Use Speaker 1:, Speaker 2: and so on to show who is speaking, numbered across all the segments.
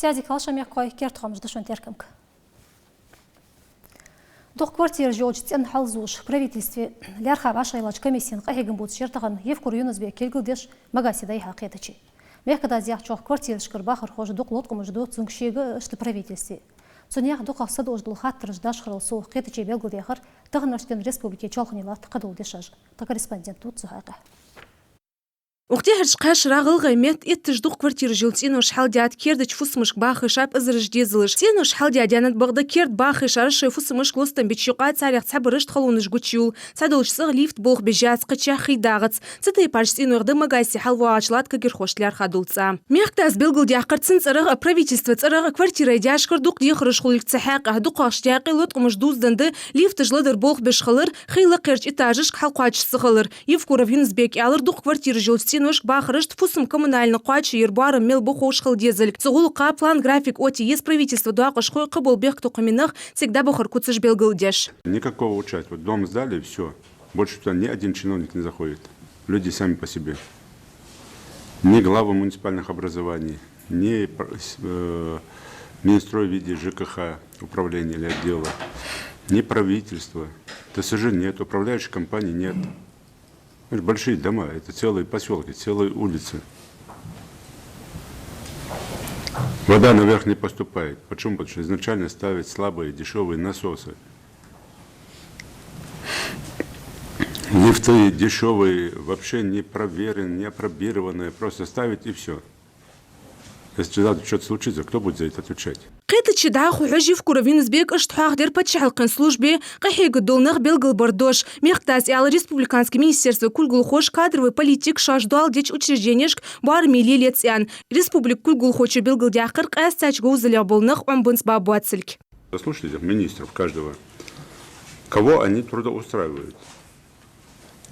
Speaker 1: Сядик алшамяк кой кертхамж душон теркамк. Дух квартир жолчтен халзуш правительстве лярха вашайлач комиссиян қахегін бұд жертаған Евкур Юнусбек келгілдеш магасидай хақетачи. Мехкада зияқ чоқ квартир шкір бақыр қожы дуқ лотқымыш ду цүнгшегі ішті правительстве. Цунях дуқ ақсад ождыл хаттырыш дашқырыл су қетачи белгілдеғыр тығынырштен республике чолхынилат қадыл дешаж. Та корреспондент тут зұхайға.
Speaker 2: Ухти хашқаш рағыл ғаймет еттіж дуқ квартиры жылтин уж халдиат кердіч фусмыш бақы шап ызырыш дезылыш. Тен уж халдиат янат бағда керд бақы шарышы фусмыш лостан бечуға царяқ цабырышт қалуныш гучул. Садылышсық лифт болқ бежац қыча қидағыц. Цытай паршсин уғды магаси халва ачлат кагер хошлер хадулца. Мехтаз белгілде ақыртсын царығы правительство царығы квартира идяшқыр дуқ дехырыш құлық цахақ дуқ ақштяқи лот қымыш дузданды лифт жылыдыр болқ беш қылыр қилы қерч этажыш қалқуачысы қылыр. Евкуров Юнусбек алыр дуқ квартиры жылтин уж бахрышт фусым коммунально қуачы ербары мел бұқош қылдезіл. Цығулықа план график оти ес правительство дуақыш қой қыбыл бек тұқыминық всегда бұқыр күтсіш белгілдеш.
Speaker 3: Никакого учать. Вот дом сдали и все. Больше туда ни один чиновник не заходит. Люди сами по себе. Ни главы муниципальных образований, ни Минстрой в виде ЖКХ, управления или отдела, ни правительства. ТСЖ нет, управляющей компании нет. Большие дома, это целые поселки, целые улицы. Вода наверх не поступает. Почему? Потому что изначально ставят слабые, дешевые насосы. Лифты дешевые, вообще не проверенные, не опробированные. Просто ставить и все. Если что-то случится, кто будет за это отвечать?
Speaker 2: قيت دا خو حجيف كورفين زبيك اشتحاق دير بتشحلقن службе قحي قدولنغ белгыл бардош мехтас ял республиканский министерство кульгулхош кадровый политик шаждуал деч учреждениешк бар мили лецян республик кульгулхочу белгыл дяқыр қастач гоузыля болнық омбынс бабуацильк.
Speaker 3: Послушайте министров каждого, кого они трудоустраивают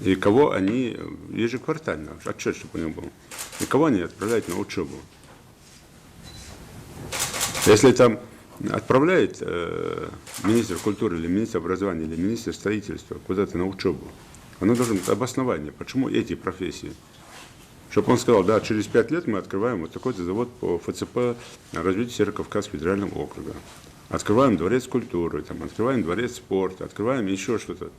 Speaker 3: и кого они ежеквартально, отчет, чтобы у него был, и кого они отправляют на учебу. Если там отправляет министр культуры или министр образования или министр строительства куда-то на учебу, оно должно быть обоснование, почему эти профессии. Чтобы он сказал, да, через 5 лет мы открываем вот такой-то завод по ФЦП развитию Северо-Кавказского федерального округа. Открываем дворец культуры, там, открываем дворец спорта, открываем еще что-то.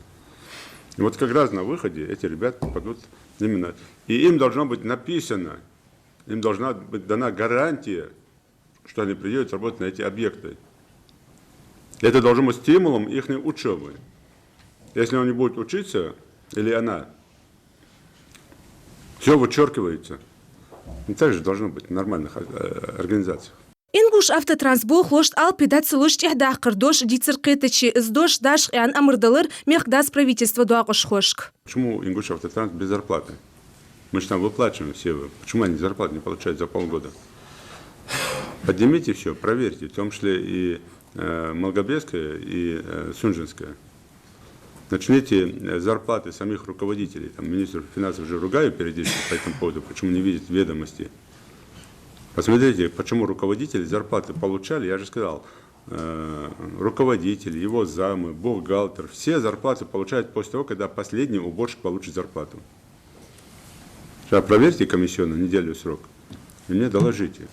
Speaker 3: И вот как раз на выходе эти ребята попадут именно. И им должно быть написано, им должна быть дана гарантия, что они приедут работать на эти объекты. Это должно быть стимулом их учебы. Если он не будет учиться, или она, все вычеркивается. И так же должно быть в нормальных организациях.
Speaker 2: Ингуш автотрансбол хлошт ал педацилуш техдақыр дош дицеркетачи сдош даш ян амырдалыр мехдас правительство дуақыш хошк.
Speaker 3: Почему Ингуш автотранс без зарплаты? Мы же там выплачиваем все. Почему они зарплату не получают за полгода? Поднимите все, проверьте, в том числе и Малгобекская, и Сунжинская. Начните зарплаты самих руководителей. Там министр финансов же ругаю периодически по этому поводу, почему не видит ведомости. Посмотрите, почему руководители зарплаты получали, я же сказал, руководители, его замы, бухгалтер, все зарплаты получают после того, когда последний уборщик получит зарплату. Сейчас проверьте комиссионно неделю срок и мне доложите.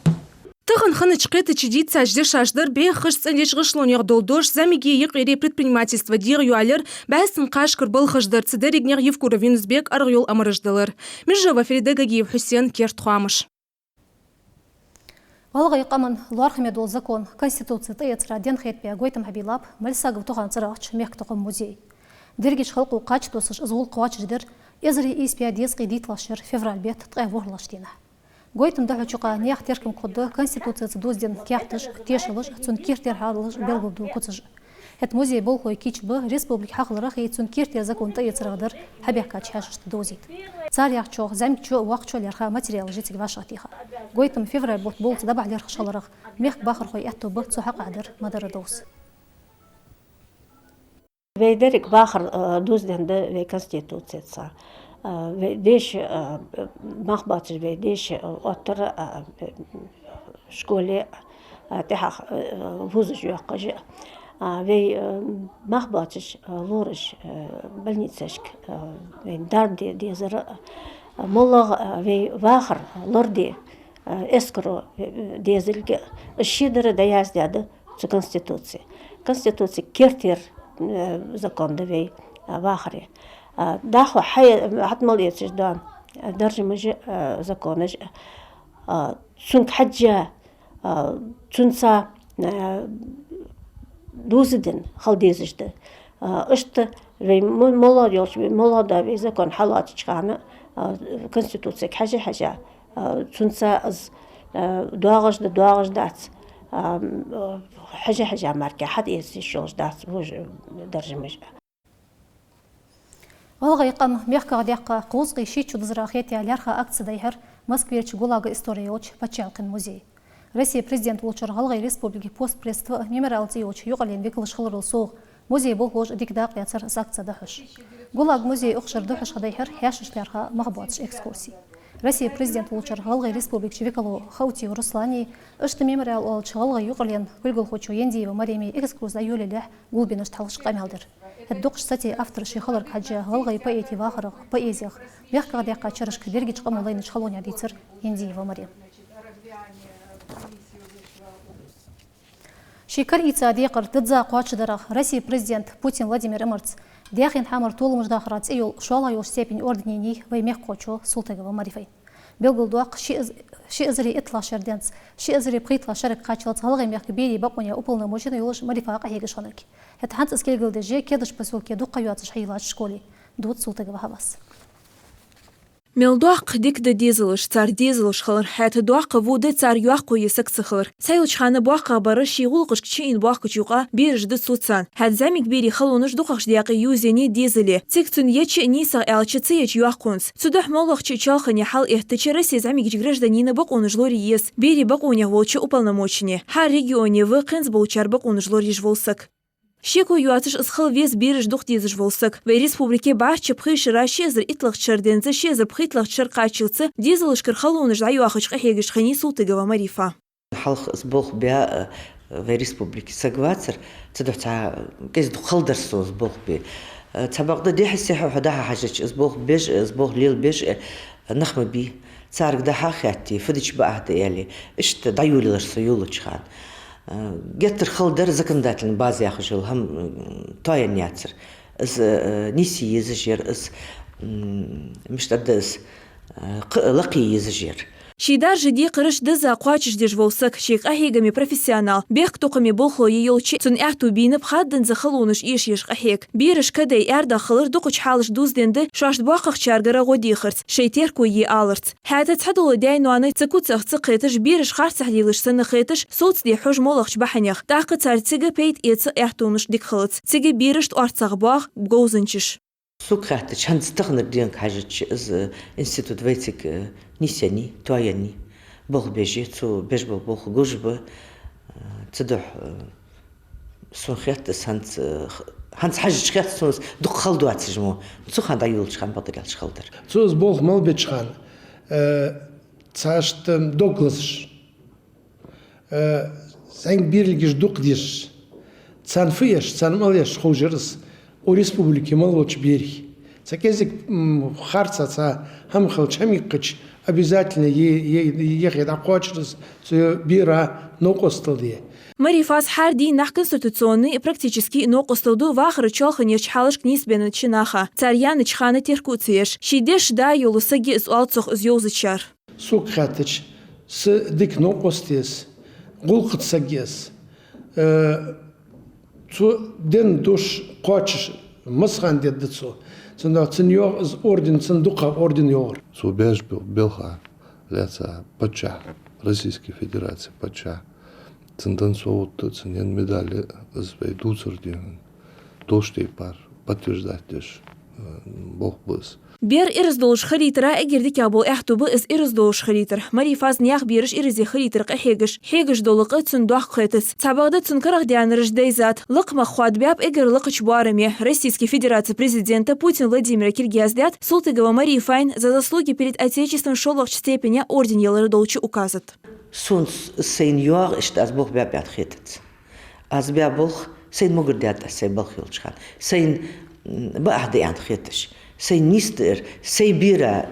Speaker 2: Тыгын хыныч кытычы дит сажды шаждыр бе хыш цендеш гышлон ягдолдош замиги йыкыри предпринимательство дир юалер бәсін қашкыр был хыждыр цидеригнер Евкуров Юнусбек аргыйол амырыждылыр. Миржова Фериде Гагиев Хусен Кертхуамыш.
Speaker 1: Алға иқамын Луархамед ол закон Конституция тыйыцра ден хейтпе гойтам хабилап мальсагы туған цырағыч мек тұқым музей. Дергеш халқу қач тосыш ұзғыл қуач жидер езри испия дезғи дитлашыр февраль бет тқай ворлаштина. Гойтым да чука нех терким коды Конституция дозден кяхтыш тешылыш цун киртер харлыш белгуду куцыж. Эт музей бол хой кичбы республик хақлырах и цун киртер закон тыйыцрагдыр хабяка чашышты дозит. Царь яхчох замчо вақчолерха материал житиг вашатиха. Гойтым февраль бот болцы дабахлер хшалырах мех бахыр хой этто бы цухақадыр мадырыдоус.
Speaker 4: Вейдерик бахыр дозденді вей Конституцияца. Вейдеш махбатыш вейдеш оттыр школе тихах вузы жуяққажы. Вей махбатыш лорыш больницашк вей дарди дезір моллаг вей вахыр лорди эскоро дезилге щедро даяздяды цу конституции. Конституция кертер закон давей вахаре. Даху хатмал ецеждан درجمج زكونج سنك حجة سنسا دوزدن خالديزجد اشت في مولا يوش مولا دا في زكون حالات شكانة كونستитуция حاجة سنسا از دواغج دات حاجة ماركة حد يسي شوش دات درجمج
Speaker 1: Олға иқам мягкого дяққа қуызғы шичу дызырахетия лярха акция дайхар Москверч Гулага история оч Пачалкин музей. Россия президент Улчар Галгай Республики постпредство мемориал тиоч юғален векіліш қылырыл соғ музей бұл ғож дикдақ яцар акция дахыш. Гулаг музей ұқшыр дұхыш қадайхар хяшышлярха мағбатыш экскурсий. Россия президент Улчар Галгай Республики векілу Хаути Руслани ұшты мемориал олч Галгай юғален күлгіл хочу Ендиева Мареми экскурсия юлелі гулбиныш талыш қамалдыр. الدقش ستي أفتر شي خلر حاجة غلغي بأيتي واخر بأيزيخ بيحكي غادي يقع تشرش كديرجي تقام الله ينشخلون يا ديتر يندي ومريم شكر إيتا ديقر تدزا قواتش درخ رسي президент Путин Владимир Эмерц دياخين حامر طول مجداخرات إيول شوالا يوش سيبين أردنيني ويميخ قواتشو سلطة ومريفين بيلغل دوق شي ازري اطلع شردنس شي ازري بقيتلا شرك قاچلت غلغي ميخ كبيري بقونيا أوبلنا موشينا يولش مريفاق هيك شانك هتا هانت اسكيلغل دجي كيدش بسوكي دوقا يواتش حيلات شكولي دوت سلطة وهابس
Speaker 2: ملدوق ديك دا ديزلش تار ديزلش خلر حيات دوق وودا تار يوقو يسك سخلر سايلش خانه بوقا برش يغلقش كشين بوقا تيوقا بيرج دت سوتسان هاد زامي كبيري خلونش دوقش دياقي يوزيني ديزلي تيكتون يتش نيسا الچتيج يوقونس تدح مولخ چالخني حال احتچرسي زامي гражданина баконж лори ес бери баконя волча уполномоченный ха регионе в кынс болчар баконж лори жволсак Шеку юатыш ысхыл вес беріш дух дезіш волсық. Вай республике башчы пхышыра шезір итлық чырдензі шезір пхытлық чыр қачылцы дезіліш кірхалуыныш даю ақышқа хегіш қани султыгава Марифа.
Speaker 5: Халқ сболх бя вай республике сагвацыр, цадух ца кез духалдар со сболх бе. Цабағда дехі сеху хадаха хажыч сболх беж, сболх лил беж нахмы би. Царг даха хатти, фыдыч баахда яли, ишт даюлилар со юлу чхан. Геттер халдер законодательный базы я хожил, хам тоя няцер, из ниси езжер, из миштадес лаки езжер.
Speaker 2: Шидар жиди қырыш дыза қуачыш деш волсық, шек ахегами профессионал, бех тоқами болхло еелчи, цун әхту бейініп хаддын зықылуныш еш қахек. Беріш кадай әрда қылыр дұқыч халыш дузденді шашт буақық чаргара ғодиқырц, шейтер е алырц. Хәді цадулы дәйну аны цикуцық цықетыш, беріш қарсахдилыш сыны қетыш, соцде хуж молықч баханях. Тақы цар цигі пейт еці әхтуныш дикхылыц. Цигі берішт арцақ буақ гоузынчыш.
Speaker 5: Сукхаты чанстығныр дейін қажыч из институт вейтик нисяни, туаяни. Бол бежи, цу беж бол гужбы, цудух сунхетты санц хажыч хет сунс дуқ қалду атсыжму. Цу ханда юл чхан бадырял чхалдар.
Speaker 6: Цуз бол малбе чхан, цашт догласыш, зәң берлігіш дуқ деш, цан фыеш, цан малеш хоужырыз, о республике малоч бери. Цакезик харца ца хамхал чамикыч обязательно ехать аквачрыз бира нокосталдие.
Speaker 2: Марифас харди нах конституционный и практически нокосталду вахры чалхани чхалыш книсбен чинаха. Царьяны чханы теркуциеш. Шидеш да юлусаги из алцох из юзычар.
Speaker 6: Сук хатыч с дик нокостес гулхатсагес. Цу ден душ кочш мысхан деді цу. Цында цыньоғ из орден, цындуқа орден йоғыр.
Speaker 7: Цу беж был белха ляца пача, Российской Федерации пача. Цындан соуытты, цынен медали из вейдуцыр деген. Тоштей пар, подтверждать бог быз.
Speaker 2: Бер ирздолуш харитра эгердик ябол эхтубы из ирздолуш харитр. Марифаз нях бериш ирзи харитр қахегиш. Хегиш долықы цындуақ қытыз. Цабағды цынкарах дианырыш дейзат. Лықма хуадбяб эгер лықыч буарами. Российской Федерации президента Путин Владимир Киргиздят Султыгова Марифайн за заслуги перед Отечеством шолох степени орден елары долчи указат.
Speaker 5: Сунс сейн юар ишт аз бог бяб ятхетец. Аз бяб бог сейн мугырдят сей бог елчхан. Сейн баахды ятхетеш. Сей нистер, сей бира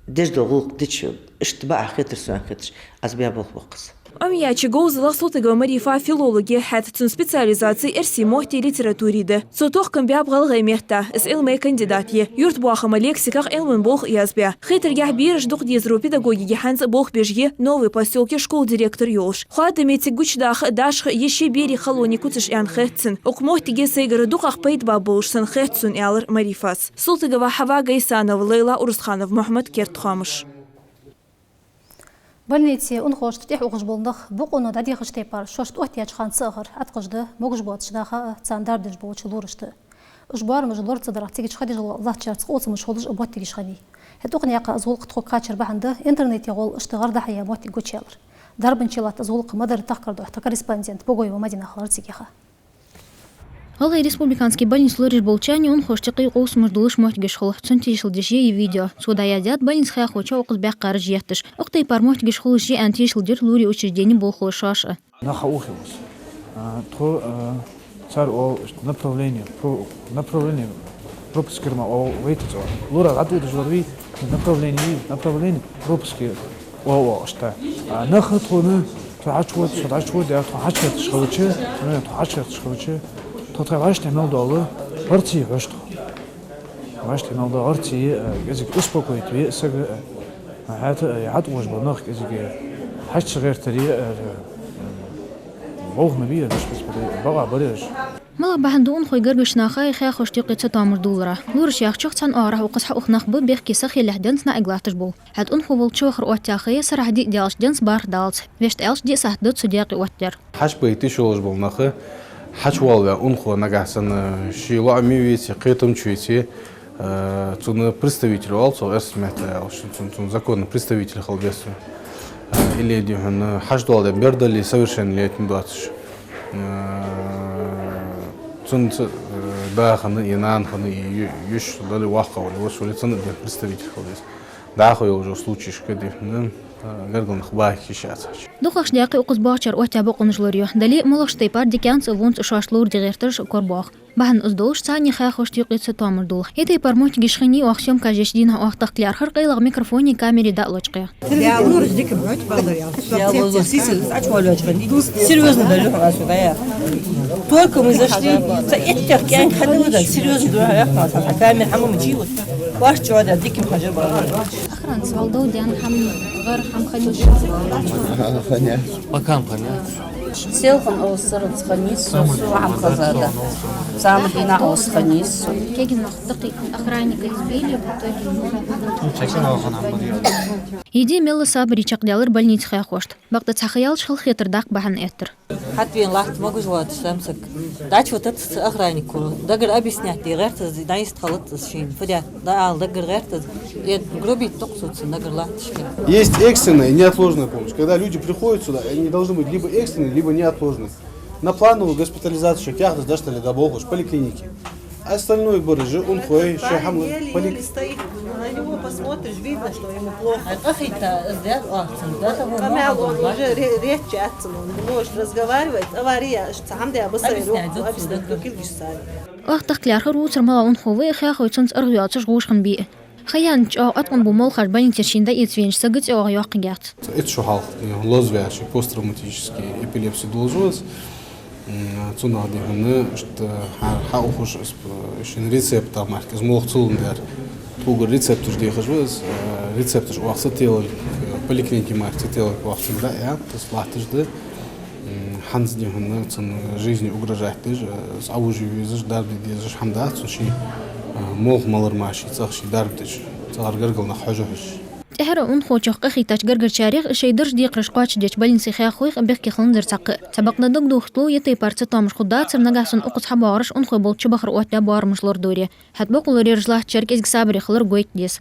Speaker 5: ديش دغوق ديش اشتباع خطر سوان خطر أزبيا بوقس
Speaker 2: Амьячи гоузла сотыга марифа филология хатцун специализации эрсимохти литературиды. Сотох камбяб галгай мехта, с элмей кандидатье. Юрт буахама лексиках элмен бог язбя. Хитр бирж дух дизру педагогики ханс бог бежье, новый поселки школ директор Ёлш. Хатымете гучдах дашх еще бери халони кутыш ян хэтцин. Окмохти гесейгары духах пейт бабулшсан хэтцун ялыр марифас. Сотыгава Хава Гайсанов, Лейла Урусханов, Мухаммад Кертхамыш.
Speaker 1: Больнице он хочет тех угожболных, букону да дихаш тепар, шошт отяч хан сахар, отқожды, могжбот шдаха цандардыш болчу лурышты. Ужбар мажлор цадрах тигич хади жыл лахчарц оцмыш холыш обот тигиш хади. Хетуқн яқа азул қытқо качыр баханды интернет яғол ыштығарда хая мотик гучелыр. Дарбынчылат азул қымадар таққарды корреспондент Богоева Мадина Халар Цигиха.
Speaker 8: Алай республиканский больниц лориш болчани он хоштықи қоус мұрдылыш мотигеш холы цунтишыл деше и видео. Судаядят больниц хая хоча оқыз бәқ қарыж ехтіш. Оқтай пар мотигеш холы же антишыл дер лури учреждение бол холы шашы.
Speaker 9: Наха ухилус. То царь о направление пропускирма о вейтицо. Лура гадуды жлорви направление пропуски о что. Наха тоны то ачвод я то ачвод шховче. То ваш темел долы арти ваш. Ваш темел долы арти язык успокоит ви саг это яд уж бонах язык хач гертери бог набия бага бареш.
Speaker 8: Мала бахандун хой гыргыш нахай хая хоштиқи цатамыр дулара. Лурш яхчуq цан арах уқасха ухнах бы бех кисах елахден сна иглатыш бол. Хат он ховол чохр оттяхая сарахди диалш денс бар далц. Вешт элш ди сахдыт судяқи оттер.
Speaker 10: Хаш бейти шолж бол нахы. Хачвалга унхо нагасан шила мивити қитым чуити цуны представитель алцо эсмета цун законный представитель халбесу или дюхан хаждуалда бердали совершенно летний 20 цун даханы инанханы и юш дали вахкавали вот цун представитель халбес дахой уже случай шкади гэргэн хбаах хишац.
Speaker 8: Духаш дяқи уқыз бахчар оттябы қонжлорио. Дали молоштей пар дикянц вунц шашлур дигертырш корбах. Бахан уздолш цани хая хоштиқи цатамыр дул. Этой пар мотигишхини уахсем кажешдина уахтах клярхар қайлаг микрофоне камере датлочқи.
Speaker 11: Я лур диким бать балдарял. Я лур сисел ачвалочқи. Серьезно даже сюда я. Только мы зашли, это кян хадуда серьезно дура камера хамам чиут. Ваш чода диким хажар балдар.
Speaker 8: Охран свалдау диан хам غير حم خنيس.
Speaker 12: مكان خنيس.
Speaker 13: سيلخن أو سرد خنيس وعم خزادة. سامح هنا أو خنيس.
Speaker 8: كيجي نخطقي أخراني كإزبيلي يدي ميل صابري شقدالر больниц خيخوشت. بقت تخيل شخل خيتر داق بحن إتر.
Speaker 11: حتى وين لاحت ما جوات شمسك. داش وتت أخراني كله. دقر أبي سنعتي غير تز دايس تخلط شين. فدي دا دقر غير تز. جروبي تقصد دقر لاحت شين.
Speaker 14: Есть экстренная и неотложная помощь. Когда люди приходят сюда, они должны быть либо экстренные, либо неотложные. На плановую госпитализацию кяхтас дашь ли добогуш поликлиники. Остальное барыжи, он хой, шахам полик.
Speaker 11: Стоит, на него посмотришь, видно, что ему плохо. Можешь разговаривать, авария,
Speaker 8: أختك كلارخ روتر ملا أنخوي خياخوي تنس أرغياتش غوشخن بيه خيان أو أتقن بمول خرج بني تشين دا يتفينش سجت أو يقيات.
Speaker 10: Это что хал, лозвящий посттравматический эпилепсия должность. Цуна диханы, что хаухуш шин рецептор маркез мохцулндер. Тугу рецептор дихажвыз, рецептор уахса тело поликлиники маркез тело уахса да я, то есть латыш да. Ханс диханы цун жизни угрожает даже, с аужи визаж дарби дизаж хамда цун ши мох малар маши цахши дарбдиш, царгаргал на хажуш.
Speaker 8: تهرا أن خوشخ قخيتاش غرغر شاريخ شي درج ديق رشقاش ديش بالنسي خياخوي بيخكي خلندر ساق سبقنا دق دوختلو يتي بارتس تامش خدات سر نغاسن أقص حبارش أن خو بولتش بخر وات بار مش لور دوري حت بقول رجلاه شرك إزك صابري خلر قويت ديس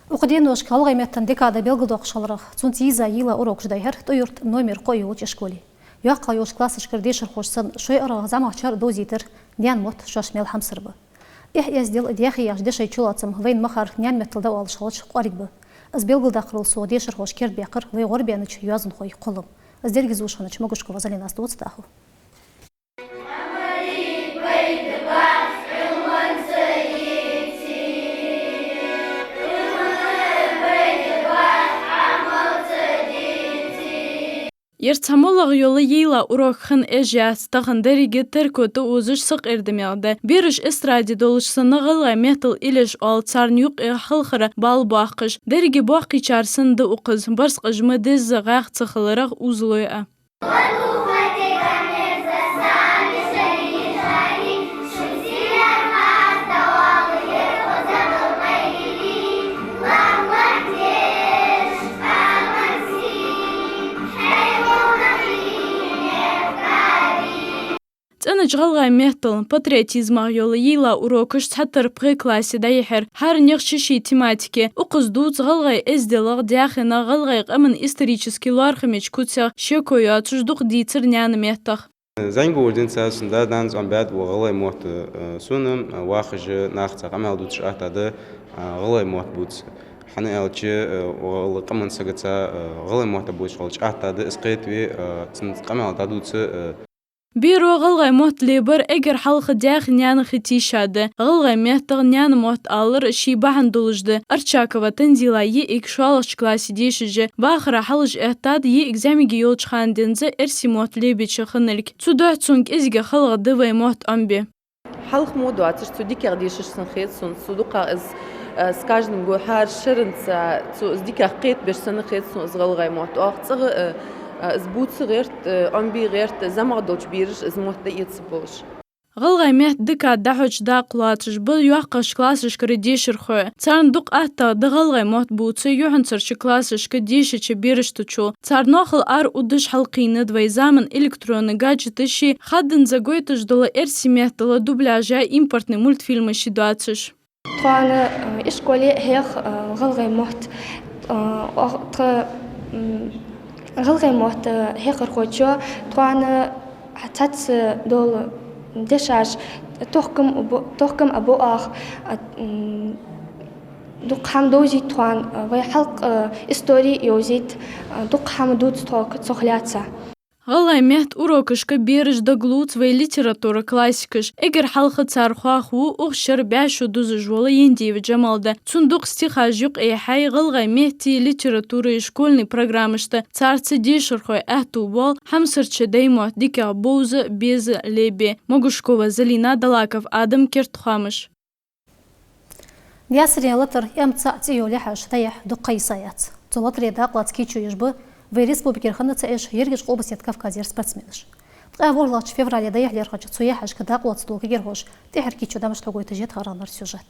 Speaker 1: وقدين وش كل غيمتن ديكادا بيلغدو خشلرخ تونتيزا يلا أوروكش دايهر تيورت نومير قويوش إشكولي يقا يوش كلاسش كرديش الخوشسن شوي أرى زعما شهر دوزيتر ديان موت شاش ميل حمسربه يزدل دياخي ياش دشي تشولاتم وين مخار نيان متل دو الشالش قريب به از بيلغل داخل سوديشر خوش كير بيقر وي غربيانچ يازن خوي قلم از ديرگز وشخنچ مگوشكو وزالين استوت تاخو
Speaker 2: Ертамолог yolu yeyla urokhan ejas tağın derigi terkotu uzuş sık erdemelde. Biriş estradi doluşsana gılga metal iliş al çarnyuk halkhara bal bakış. Derigi baqi çarsında uqız barsqajma dezze gaq tıxılaraq uzluya. أنا جغلغاي مهتل باترياتيزم يولا يلا وروكش حتى ربغي كلاسي دايحر هار نيغششي تيماتيكي وقصدوت غلغاي ازدلاغ داخنا غلغاي أمن исторический لارخميج كوتسا شيكويا تجدوق ديتر نيان مهتخ
Speaker 12: زنگو ولدين ساسن دا دانز عم بعد وغلاي موت سونم واخج ناخت عمل دوتش أحد غلاي موت بوتس حنا ألتشي وقمن سجتا غلاي موت بوتش غلش أحد إسقيتوي قمل دادوتس
Speaker 2: بيرو غلغاي موت ليبر اگر حلق داخ نيان ختي شاده غلغاي مهتغ نيان موت آلر شي باهن دولجده ارچاكوا تنزيلا يي اكشوالش كلاسي ديشجه باخرا حلج اهتاد يي اكزاميگي يولچ خاندنزه ارسي موت ليبيچ خنلك تودو تونك ازگه خلق دوي موت امبي
Speaker 15: حلق مودواتش توديكر ديشش سنخيت سن صدوقا از سكاجن جو حار شرنت تو ازديكا قيت بش سنخيت سن از غلغاي موت اختصغ زبوت غيرت أمبي غيرت زمغ دوش بيرش زموت دقيت سبوش
Speaker 2: غلغاي مهت دكا دحوش دا قلاتش بل يوحقش كلاسش كرديشر خوي تارن دوق أتا دغلغاي موت بوتسي يوحنسرش كلاسش كديشش بيرش تشو تار نوخل ار ودش حلقين دوي زامن إلكتروني гаджетشي خدن زاقويتش دولا إرسي مهت دولا دوبلاجا إمبورتني مультفيلمы شدواتش
Speaker 16: طوانا إشكولي هيخ غلغاي موت غلغي موت هيقر خوتشو طوانا حتات دول دشاش تحكم أبو آخ دوق حام دوزي طوان وي حلق استوري يوزيت دوق حام دوز توك تسخلاتسا
Speaker 2: غلاي مهت уроكشка بيرش دغلوت وي ليتراتورا классикыш эгер халқы цархуаху ухшыр бяшу дузы жолы ендеви джамалда цундук стиха жук хай غلغاي мехти литературы школьный программышты царцы дишырхой ахту бол хамсырчы деймо дика боузы без леби Могушкова Залина Далаков Адам Кертхамыш
Speaker 1: Ясри латыр эмца тиюли хаш таях дукайсаят цолатри дaqlat кичу ежбы в республике Ханацаэш Ергеш области Кавказер спортсменыш. Тғаворлач феврале даяхлер хочу цуяхаш кадaqlat стулки гергош техерки чудамыш тогой тежет харанлар сюжет.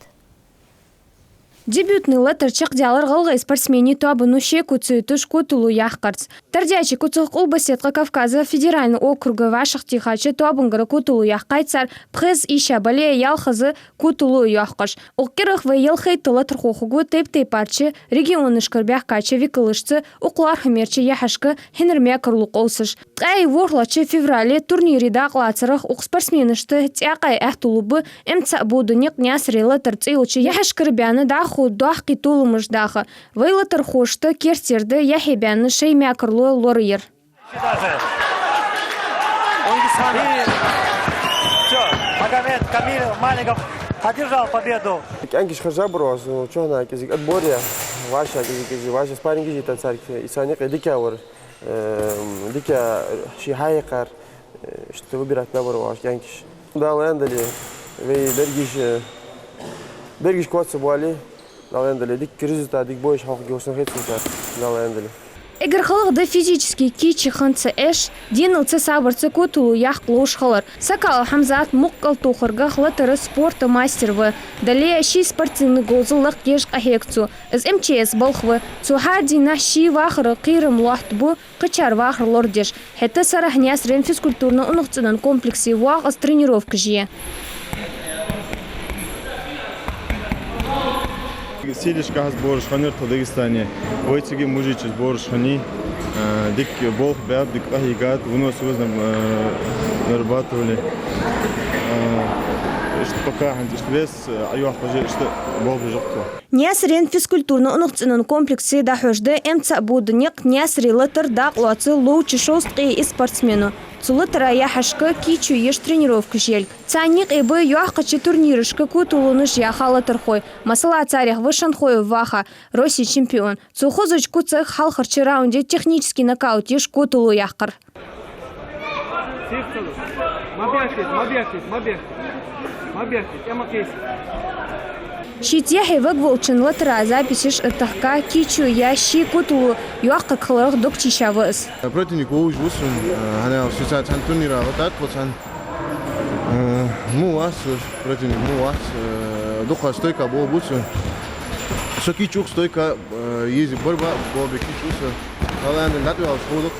Speaker 17: Дебютный латыр чақдялар ғылғай спортсмени туабыну шеку цуйтуш кутулу яхқарц. Тардячи куцық областетқа Кавказа федеральный округа вашық тихачы туабынгыры кутулу яхқайцар пхыз иша балея ялхызы кутулу яхқаш. Оқкерых вай елхайты латыр хохугу теп-тей парчы регионышкар бяхкачы викылышцы уқлар хамерчы яхашкы хенермекарлуқ олсыш. Тғай ворлачы феврале турнири дақлацырых уқ спортсменышты тяқай әхтулубы эмца будыник нясри латыр цилчы яхашкар бяны Дохки тулумыш даха. Вейла тархошты кертерді яхебяны шеймякырлы лорыер.
Speaker 18: Магомед Камиль Маликов одержал победу.
Speaker 19: Кенкиш хажаброс, чёна кизик отборя. Ваша спарринги жита царки. Исаник дикавр. Дика шихайкар. Что выбирать набор ваш кенкиш. Да лендали. Вей Бергиш кватсы буали. Налендали дик результат дик бойш хақ геосын хетсинтар. Налендали.
Speaker 17: Эгер халықда физически кичи хынцы эш, денылцы сабырцы кутулу яқ лош халар. Сакал Хамзат муққал тухырға хлатыры спорта мастервы. Далее ши спортивный голзылық еш ахекцу. Из МЧС балхвы. Цухадина ши вахыры қирым луахтбу қычар вахыр лордеш. Хеті сарахняс рен физкультурны ұнықцынан комплексе вақ аз тренировка жие.
Speaker 20: Сидишка сборыш ханер в Дагестане. Войцеги мужичи сборыш хани. Дик бог бяд, дик ахигат. Вынос вызнам нарабатывали. пока вес أيوة حاجة بول بجقته.
Speaker 17: نياسرين فيزكولتورنا نقطن كومبلكسي دا حوجده امتى بودنيق نياسري لتر داق لواتي لو تشوستقي спортсмену. Цулытра я хашка кичу еш тренировка жел. Цаник и бы юахкачи турнирышка кутулуныш яхала тархой. Масала царях вышанхой ваха. Россия чемпион. Цухозоч куцах халхарчи раунде технический нокаут еш кутулу яхкар. Шитьяхи выгволчен латра записишь тахка кичу я щи кутулу юахка кхлых докчища выс.
Speaker 20: Противник уж высун, она сейчас цан турнира вот так вот цан. Муас противник муас, духа стойка был бутсун. Сокичук стойка ези борьба был бекичуса. Алан натуал сходок.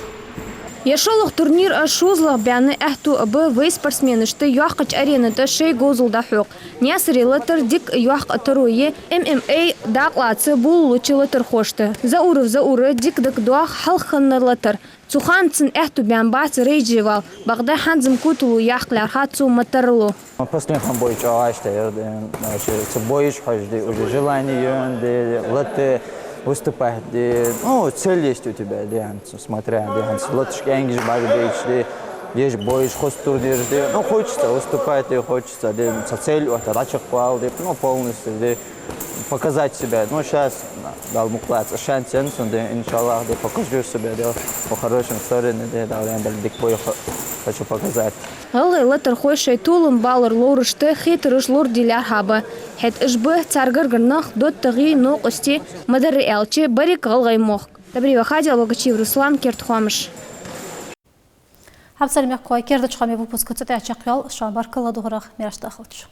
Speaker 17: Яшолых турнир шузлах бяны эхту абы вей спортсмены шты юахкач арена та шей гозул да хук. Нясри латыр дик юахк атаруе ММА дақлацы бул лучи латыр хошты. За уры дик дик дуах халханны латыр. Цуханцын эхту бян бац рейдживал. Бағда ханзым кутулу яхклар хатсу матарлу.
Speaker 21: Последний бой чавашты, боишь хожды, уже желание латы. Выступать, ну, цель есть у тебя, смотря, латышки энгиш багадейч, есть боишь, хост турнир, ну, хочется выступать, хочется, со целью, рачах пал, ну, полностью, показать себя. Ну, сейчас дал муклац, шанс, иншаллах, покажу себя, по хорошим сторонам, бой хочу показать.
Speaker 17: Гылы латыр хойшай тулым балыр лорышты хитрыш лор дилер хабы. Хет ишбы царгыргырнах дот тыги ноқ усти мадары элчи барик гылгай моқ. Добрива Хадил Логачив Руслан Кертхуамыш.
Speaker 1: Хабсалимек кой керді чухаме выпуск цыты ачақял шамбар кылладығырақ мерашты ақылчы.